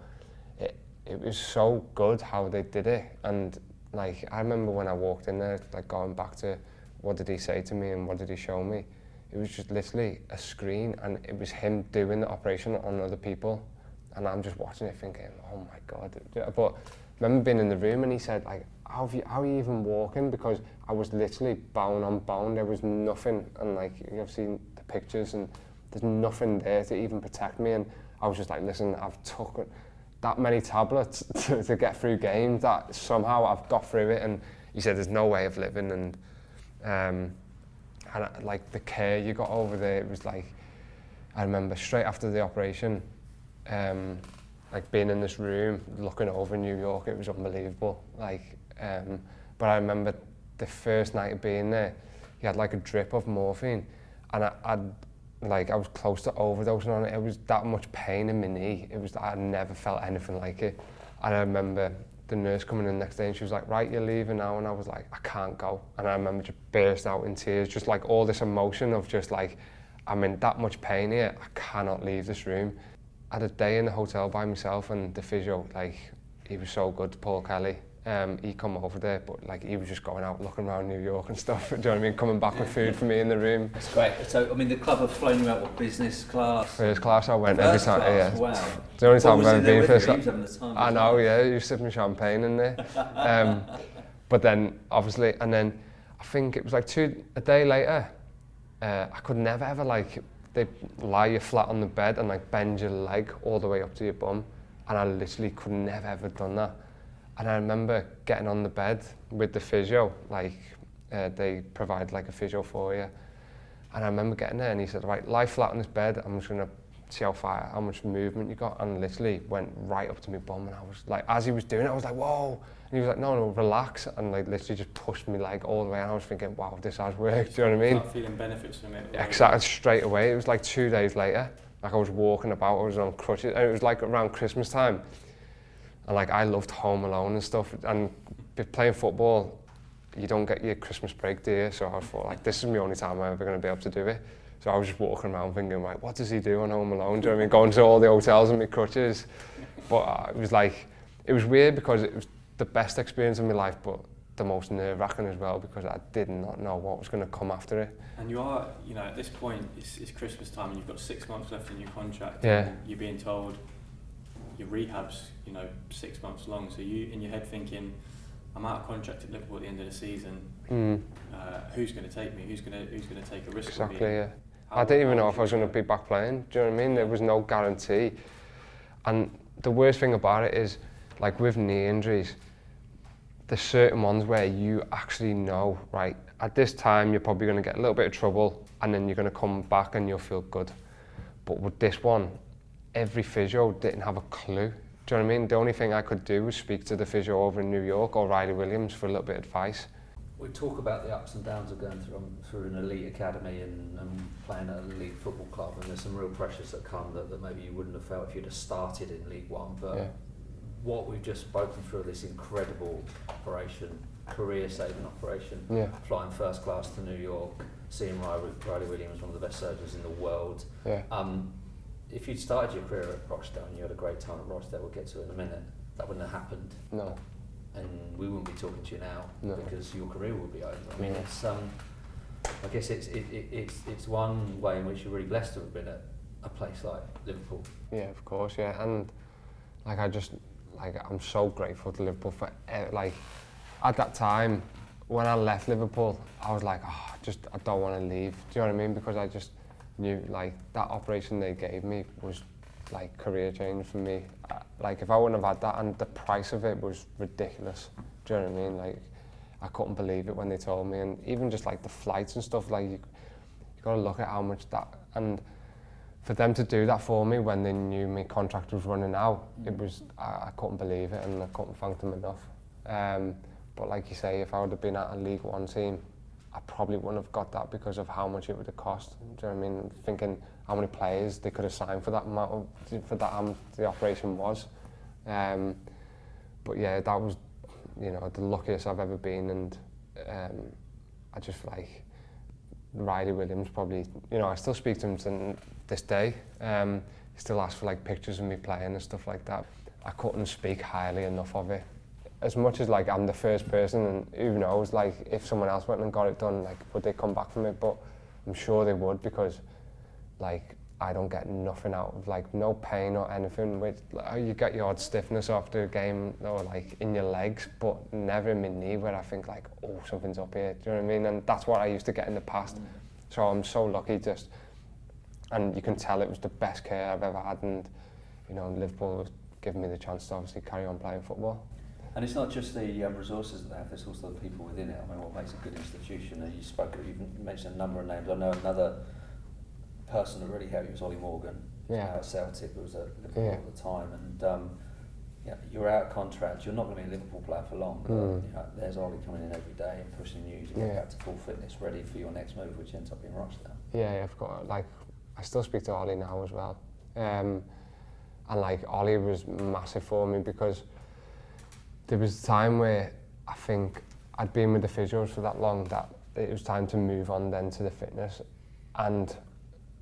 it was so good how they did it. And like, I remember when I walked in there, like going back to what did he say to me and what did he show me? It was just literally a screen, and it was him doing the operation on other people. And I'm just watching it thinking, oh my God. But I remember being in the room and he said, like, how are you even walking? Because I was literally bone on bone. There was nothing. And like, you've seen the pictures and there's nothing there to even protect me. And I was just like, listen, I've took that many tablets to get through games that somehow I've got through it. And he said, there's no way of living. And like the care you got over there, it was like, I remember straight after the operation, like being in this room, looking over New York, it was unbelievable. Like, but I remember the first night of being there, he had like a drip of morphine, and I was close to overdosing on it. It was that much pain in my knee. I never felt anything like it. And I remember the nurse coming in the next day and she was like, right, you're leaving now. And I was like, I can't go. And I remember just burst out in tears, just like all this emotion of just like, I'm in that much pain here, I cannot leave this room. I had a day in the hotel by myself, and the physio, like, he was so good, Paul Kelly. He come over there, but like he was just going out looking around New York and stuff. Do you know what I mean? Coming back with food for me in the room. That's great. So I mean, the club have flown you out with business class. First class, I went every time. Class, yeah. Wow. The only time I've ever been first class. I know, yeah. You sipping champagne in there. But then obviously, and then I think it was like a day later. I could never ever like they lie you flat on the bed and like bend your leg all the way up to your bum, and I literally could never ever done that. And I remember getting on the bed with the physio, like they provide like a physio for you. And I remember getting there and he said, right, lie flat on this bed, I'm just gonna see how much movement you got. And literally went right up to my bum, and I was like, as he was doing it, I was like, whoa. And he was like, no, relax. And like literally just pushed me leg all the way. And I was thinking, wow, this has worked, do you know what I mean? Start feeling benefits from it. Exactly, straight away. It was like 2 days later. Like I was walking about, I was on crutches. And it was like around Christmas time. And like I loved Home Alone and stuff, and playing football, you don't get your Christmas break, do you? So I thought, like, this is my only time I'm ever going to be able to do it. So I was just walking around thinking, like, what does he do on Home Alone? Do you know what I mean? Going to all the hotels in my crutches. But it was like, it was weird because it was the best experience of my life, but the most nerve-wracking as well, because I did not know what was going to come after it. And you are, at this point, it's Christmas time and you've got 6 months left in your contract. Yeah. And you're being told your rehab's 6 months long, so you in your head thinking, I'm out of contract at Liverpool at the end of the season. Who's going to take me? Who's going to take a risk? Exactly, yeah. I didn't even know if I was going to be back playing. Do you know what I mean? There was no guarantee. And the worst thing about it is, like with knee injuries, there's certain ones where you actually know, right, at this time you're probably going to get a little bit of trouble, and then you're going to come back and you'll feel good. But with this one, every physio didn't have a clue. Do you know what I mean? The only thing I could do was speak to the physio over in New York or Riley Williams for a little bit of advice. We talk about the ups and downs of going through an elite academy and playing at an elite football club, and there's some real pressures that come that maybe you wouldn't have felt if you'd have started in League One. But what we've just spoken through, this incredible operation, career-saving operation, flying first class to New York, seeing Riley Williams, one of the best surgeons in the world. If you'd started your career at Rochdale and you had a great time at Rochdale, we'll get to it in a minute, that wouldn't have happened. No. And we wouldn't be talking to you now because your career would be over. I mean, it's I guess it's one way in which you're really blessed to have been at a place like Liverpool. Yeah, of course, yeah. And like I just like I'm so grateful to Liverpool for like at that time when I left Liverpool, I was like, oh, I don't want to leave. Do you know what I mean? Because I just knew like that operation they gave me was like career change for me. Like if I wouldn't have had that, and the price of it was ridiculous. Do you know what I mean? Like I couldn't believe it when they told me, and even just like the flights and stuff. Like you got to look at how much that, and for them to do that for me when they knew my contract was running out, it was I couldn't believe it, and I couldn't thank them enough. But like you say, if I would have been at a League One team, I probably wouldn't have got that because of how much it would have cost. Do you know what I mean? Thinking how many players they could have signed for that amount, for that the operation was. But yeah, that was, you know, the luckiest I've ever been, and I just like Riley Williams probably, you know, I still speak to him to this day. He still asks for like pictures of me playing and stuff like that. I couldn't speak highly enough of it. As much as like I'm the first person, and who knows, like if someone else went and got it done, like would they come back from it? But I'm sure they would, because like I don't get nothing out of, like no pain or anything. With like, you get your odd stiffness after a game or like in your legs, but never in my knee where I think like, oh, something's up here. Do you know what I mean? And that's what I used to get in the past. So I'm so lucky, just, and you can tell it was the best care I've ever had, and you know, Liverpool have given me the chance to obviously carry on playing football. And it's not just the resources that they have, there's also the people within it. I mean, what makes a good institution, and you've mentioned a number of names. I know another person that really helped you was Ollie Morgan. Yeah. At Celtic, who was at Liverpool at the time. And yeah, you're out of contract, you're not going to be a Liverpool player for long, but you know, there's Ollie coming in every day and pushing you to get back to full fitness, ready for your next move, which ends up being Rochdale. Yeah, I've got, like, I still speak to Ollie now as well. And like, Ollie was massive for me, because there was a time where I think I'd been with the physios for that long that it was time to move on then to the fitness. And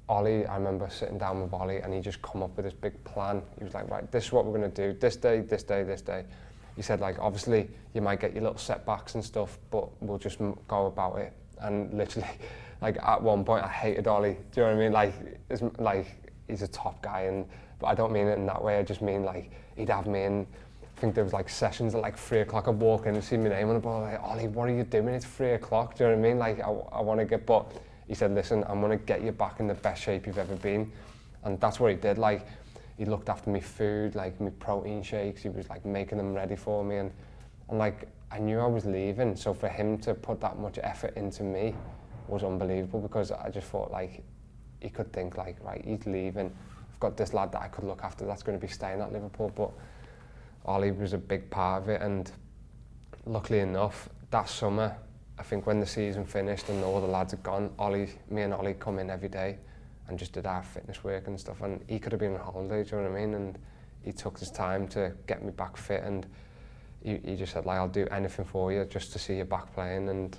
Ollie, I remember sitting down with Ollie, and he just come up with this big plan. He was like, right, this is what we're going to do, this day, this day, this day. He said, like, obviously you might get your little setbacks and stuff, but we'll just go about it. And literally, like, at one point I hated Ollie. Do you know what I mean? Like he's a top guy, but I don't mean it in that way. I just mean like he'd have me in. I think there was like sessions at like 3 o'clock. I'd walk in and see my name on the board. Like, Ollie, what are you doing? It's 3 o'clock. Do you know what I mean? Like, I want to get, but he said, listen, I'm going to get you back in the best shape you've ever been. And that's what he did. Like, he looked after me food, like my protein shakes. He was like making them ready for me. And like, I knew I was leaving. So for him to put that much effort into me was unbelievable, because I just thought like, he could think like, right, he's leaving. I've got this lad that I could look after that's going to be staying at Liverpool. But Ollie was a big part of it, and luckily enough, that summer, I think when the season finished and all the lads had gone, me and Ollie come in every day and just did our fitness work and stuff, and he could have been on holiday, do you know what I mean? And he took his time to get me back fit, and he just said, like, I'll do anything for you just to see you back playing. And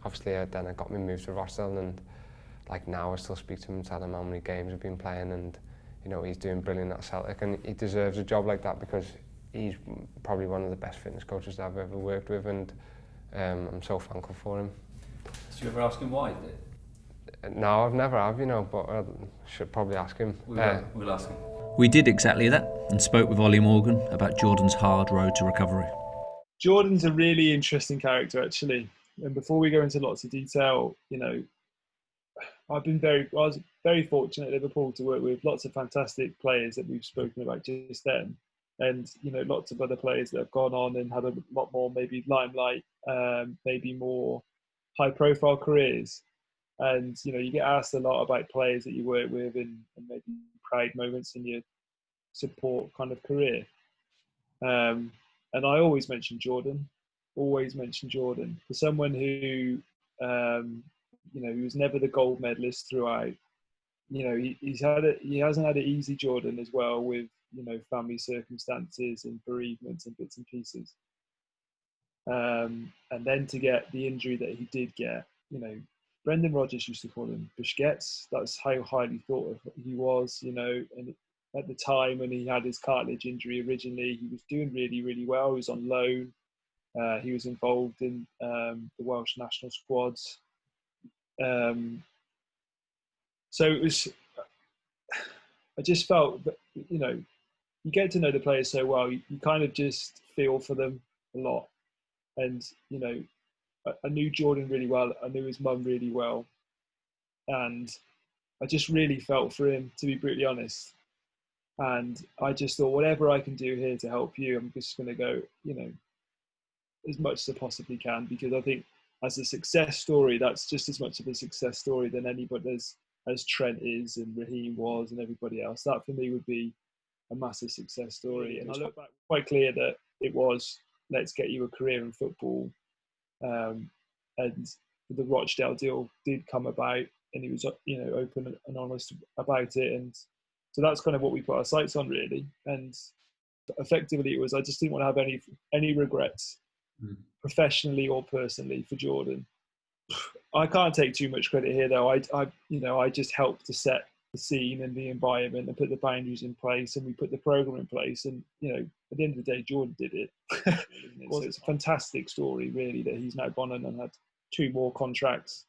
obviously then I got me moved to Rochdale, and like now I still speak to him and tell him how many games I've been playing, and you know, he's doing brilliant at Celtic, and he deserves a job like that, because he's probably one of the best fitness coaches that I've ever worked with, and I'm so thankful for him. Did you ever ask him why he did? No, I've never have, you know, but I should probably ask him. We'll ask him. We did exactly that, and spoke with Ollie Morgan about Jordan's hard road to recovery. Jordan's a really interesting character, actually. And before we go into lots of detail, you know, I was very fortunate at Liverpool to work with lots of fantastic players that we've spoken about just then, and you know, lots of other players that have gone on and had a lot more maybe limelight, maybe more high-profile careers. And you know, you get asked a lot about players that you work with and maybe proud moments in your support kind of career. And I always mention Jordan. For someone who you know, he was never the gold medalist throughout. You know, he hasn't had it easy, Jordan, as well, with, you know, family circumstances and bereavements and bits and pieces. And then to get the injury that he did get, you know, Brendan Rodgers used to call him Busquets. That's how highly thought of he was, you know. And at the time when he had his cartilage injury originally, he was doing really, really well. He was on loan. He was involved in the Welsh national squads. So it was, I just felt that, you know, you get to know the players so well, you kind of just feel for them a lot. And, you know, I knew Jordan really well. I knew his mum really well. And I just really felt for him, to be brutally honest. And I just thought, whatever I can do here to help you, I'm just going to go, you know, as much as I possibly can, because I think as a success story, that's just as much of a success story than anybody as Trent is and Raheem was and everybody else. That for me would be a massive success story. And I look back quite clear that it was, let's get you a career in football. And the Rochdale deal did come about, and he was, you know, open and honest about it. And so that's kind of what we put our sights on, really. And effectively it was, I just didn't want to have any regrets, professionally or personally, for Jordan. I can't take too much credit here, though. I just helped to set the scene and the environment and put the boundaries in place, and we put the program in place. And, you know, at the end of the day, Jordan did it. So it's a fantastic story, really, that he's now gone on and had 2 more contracts.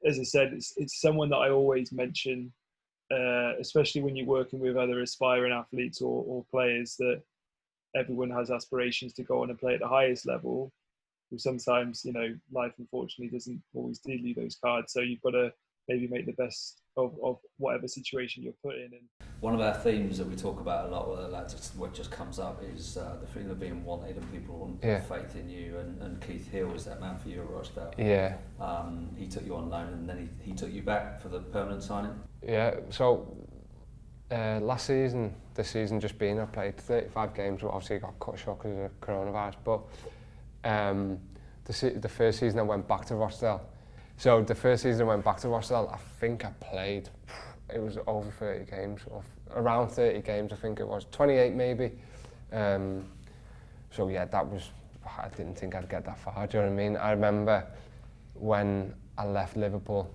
As I said, it's someone that I always mention, especially when you're working with other aspiring athletes or players, that everyone has aspirations to go on and play at the highest level. Sometimes, you know, life unfortunately doesn't always deal you those cards, so you've got to maybe make the best of whatever situation you're put in. And one of our themes that we talk about a lot, what just comes up, is the feeling of being wanted and people want faith in you. And Keith Hill is that man for you at Rochdale. Yeah. He took you on loan, and then he took you back for the permanent signing. Yeah. So last season, this season just been, I played 35 games, but obviously got cut short because of coronavirus. But the first season I went back to Rochdale. So the first season I went back to Rochdale, I think I played, it was over 30 games, or around 30 games I think it was, 28 maybe. So yeah, that was, I didn't think I'd get that far, do you know what I mean? I remember when I left Liverpool,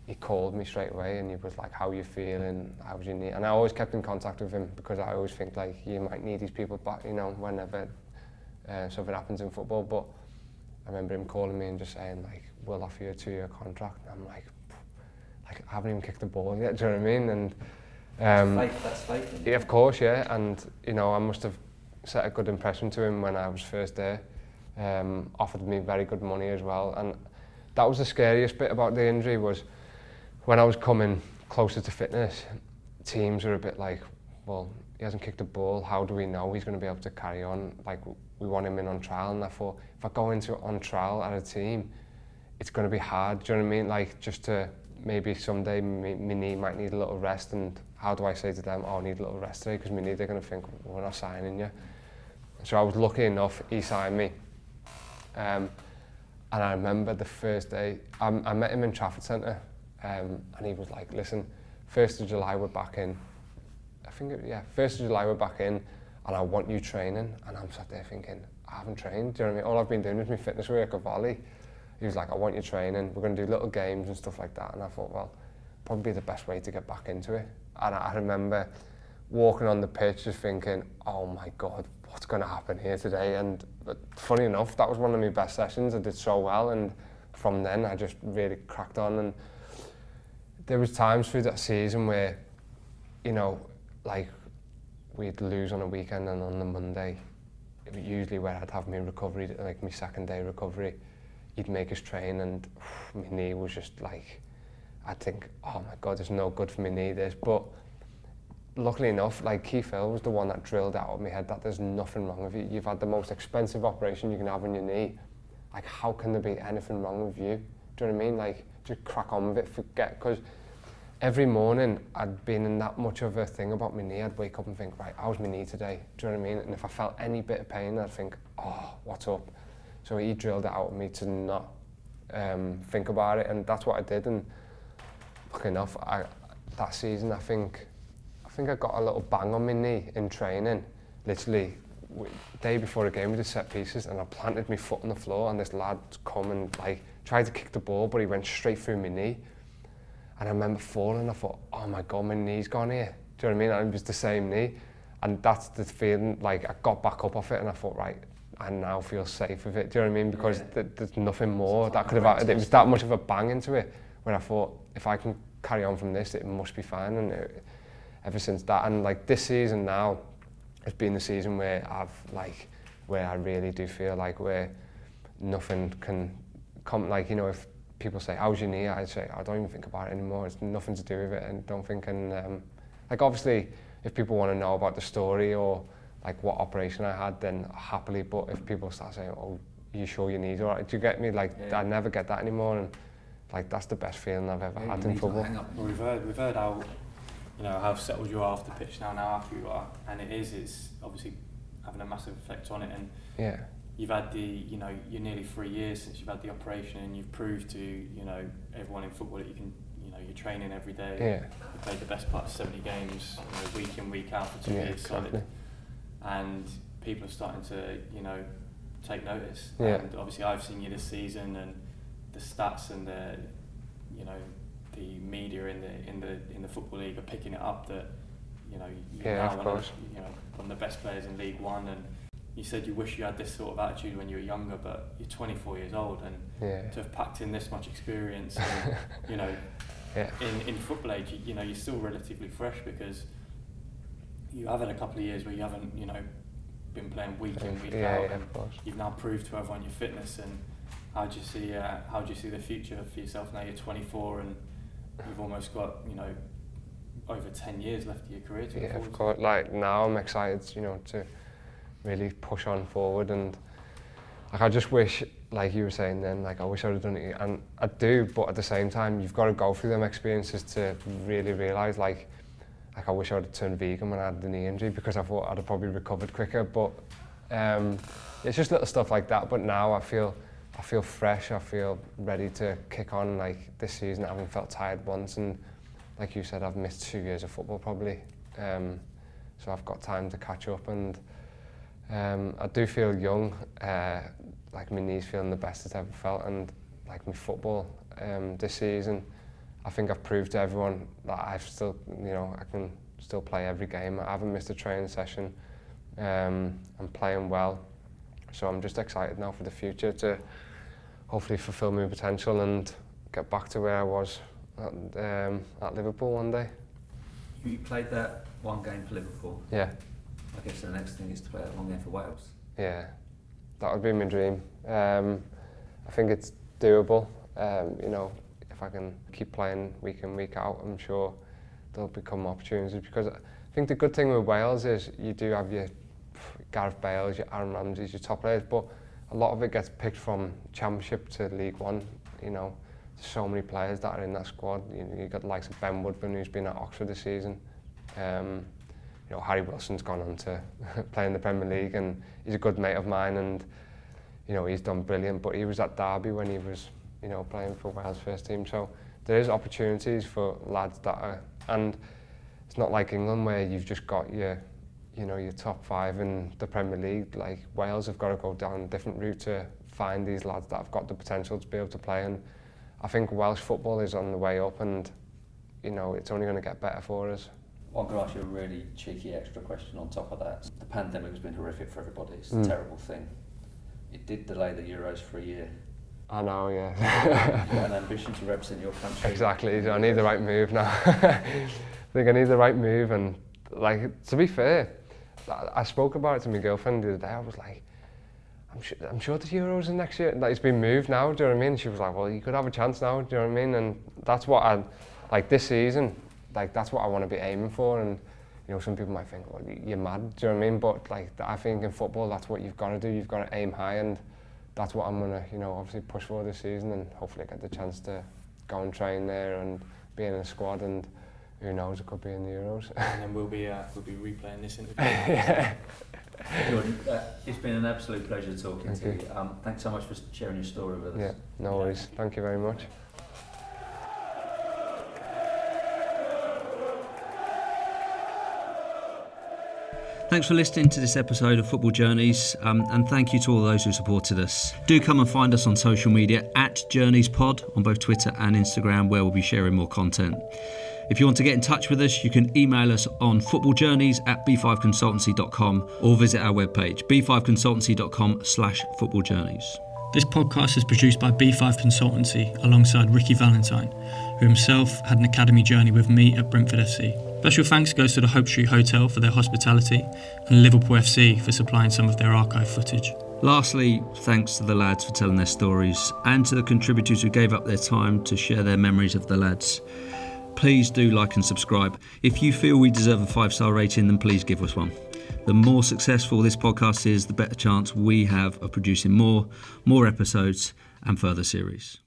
he called me straight away and he was like, how are you feeling, how's your knee? And I always kept in contact with him, because I always think like you might need these people back, you know, whenever something happens in football. But I remember him calling me and just saying like, we'll offer you a 2-year contract. And I'm like I haven't even kicked the ball yet, do you know what I mean? And that's fake. Yeah, of course, yeah. And you know, I must have set a good impression to him when I was first there. Offered me very good money as well. And that was the scariest bit about the injury, was when I was coming closer to fitness, teams are a bit like, well, he hasn't kicked a ball, how do we know he's going to be able to carry on? Like, we want him in on trial. And I thought, if I go into on trial at a team, it's going to be hard, do you know what I mean? Like, just to maybe someday my knee might need a little rest, and how do I say to them, oh, I need a little rest today, because my knee, they're going to think, well, we're not signing you. So I was lucky enough, he signed me. And I remember the first day, I met him in Trafford Centre, and he was like, listen, 1st of July we're back in. I think, 1st of July we're back in, and I want you training. And I'm sat there thinking, I haven't trained, do you know what I mean? All I've been doing is my fitness work at Ollie. He was like, I want you training, we're going to do little games and stuff like that. And I thought, well, probably be the best way to get back into it. And I remember walking on the pitch just thinking, oh my God, what's going to happen here today? And funny enough, that was one of my best sessions. I did so well, and from then I just really cracked on. And there was times through that season where, you know, like we'd lose on a weekend, and on the Monday, usually where I'd have my recovery, like my second day recovery, he'd make us train, and my knee was just like, I'd think, oh my God, it's no good for my knee, this. But luckily enough, like Keith Hill was the one that drilled out of my head that there's nothing wrong with you. You've had the most expensive operation you can have on your knee. Like, how can there be anything wrong with you? Do you know what I mean? Like, just crack on with it, forget, because every morning I'd been in that much of a thing about my knee. I'd wake up and think, right, how's my knee today? Do you know what I mean? And if I felt any bit of pain, I'd think, oh, what's up? So he drilled it out of me to not think about it, and that's what I did. And lucky enough, that season, I think I got a little bang on my knee in training. Literally, day before a game, we did set pieces, and I planted my foot on the floor, and this lad come and like tried to kick the ball, but he went straight through my knee. And I remember falling. I thought, oh my God, my knee's gone here. Do you know what I mean? And it was the same knee, and that's the feeling. Like, I got back up off it, and I thought, right, I now feel safe with it. Do you know what I mean? Because there's nothing more that could have happened. It was that much of a bang into it, where I thought, if I can carry on from this, it must be fine. And ever since that. And like this season now has been the season where where I really do feel like where nothing can come, like, you know, if people say, how's your knee? I'd say, I don't even think about it anymore. It's nothing to do with it, and don't think, and like obviously if people want to know about the story or like what operation I had, then happily, but if people start saying, oh, you sure your knee's all right? Do you get me? Like, I never get that anymore, and like that's the best feeling I've ever had in football. Well, we've heard how, you know, how settled you are off the pitch now after you are, and it's obviously having a massive effect on it. And yeah, you've had you're nearly 3 years since you've had the operation, and you've proved to, you know, everyone in football that you can, you know, you're training every day. Yeah. You played the best part of 70 games, you know, week in, week out for 2 years exactly. solid, and people are starting to, you know, take notice. Yeah. And obviously I've seen you this season, and the stats and the, you know, the media in the football league are picking it up that, you know, you're now one of the best players in League One. And you said you wish you had this sort of attitude when you were younger, but you're 24 years old, and to have packed in this much experience, and, you know, in football age, you know, you're still relatively fresh, because you have had a couple of years where you haven't, you know, been playing week in, week out, and you've now proved to everyone your fitness. And how do you see the future for yourself now? You're 24, and you've almost got, you know, over 10 years left of your career to go forward. Of course. Like now I'm excited, you know, to really push on forward, and like I just wish, like you were saying then, like I wish I'd have done it, and I do, but at the same time you've got to go through them experiences to really realise, like I wish I would have turned vegan when I had the knee injury, because I thought I'd have probably recovered quicker. But it's just little stuff like that. But now I feel fresh, I feel ready to kick on. Like this season I haven't felt tired once, and like you said, I've missed 2 years of football probably, so I've got time to catch up. And I do feel young, like my knee's feeling the best it's ever felt, and like my football this season, I think I've proved to everyone that I've still, you know, I can still play every game. I haven't missed a training session. I'm playing well, so I'm just excited now for the future to hopefully fulfil my potential and get back to where I was at Liverpool one day. You played that one game for Liverpool. Yeah. I guess the next thing is to play that one game for Wales. Yeah, that would be my dream. I think it's doable. You know, if I can keep playing week in, week out, I'm sure there'll become opportunities, because I think the good thing with Wales is you do have your Gareth Bales, your Aaron Ramseys, your top players, but a lot of it gets picked from Championship to League One. You know, there's so many players that are in that squad. You've got the likes of Ben Woodburn, who's been at Oxford this season. You know, Harry Wilson's gone on to play in the Premier League, and he's a good mate of mine, and you know, he's done brilliant. But he was at Derby when he was, you know, playing for Wales first team. So there is opportunities for lads that are, and it's not like England where you've just got your, you know, your top 5 in the Premier League. Like Wales have got to go down a different route to find these lads that have got the potential to be able to play. And I think Welsh football is on the way up, and you know, it's only going to get better for us. I'm going to ask you a really cheeky extra question on top of that. The pandemic has been horrific for everybody. It's a terrible thing. It did delay the Euros for a year. I know, yeah. You've got an ambition to represent your country. Exactly. I need the right move now. I think I need the right move, and like, to be fair, I spoke about it to my girlfriend the other day. I was like, I'm sure the Euros are next year. Like, it's been moved now, do you know what I mean? She was like, well, you could have a chance now, do you know what I mean? And that's what I, like this season, like that's what I want to be aiming for. And you know, some people might think, well, you're mad, do you know what I mean? But like, I think in football, that's what you've got to do. You've got to aim high, and that's what I'm gonna, you know, obviously push for this season, and hopefully get the chance to go and train there and be in a squad, and who knows, it could be in the Euros. And then we'll be replaying this interview. Yeah. Jordan, it's been an absolute pleasure talking to you. Thanks so much for sharing your story with us. Yeah, no worries. Thank you very much. Thanks for listening to this episode of Football Journeys, and thank you to all those who supported us. Do come and find us on social media at JourneysPod on both Twitter and Instagram, where we'll be sharing more content. If you want to get in touch with us, you can email us on footballjourneys@b5consultancy.com or visit our webpage, b5consultancy.com/footballjourneys. This podcast is produced by B5 Consultancy alongside Ricky Valentine, who himself had an academy journey with me at Brentford FC. Special thanks goes to the Hope Street Hotel for their hospitality and Liverpool FC for supplying some of their archive footage. Lastly, thanks to the lads for telling their stories and to the contributors who gave up their time to share their memories of the lads. Please do like and subscribe. If you feel we deserve a 5-star rating, then please give us one. The more successful this podcast is, the better chance we have of producing more episodes and further series.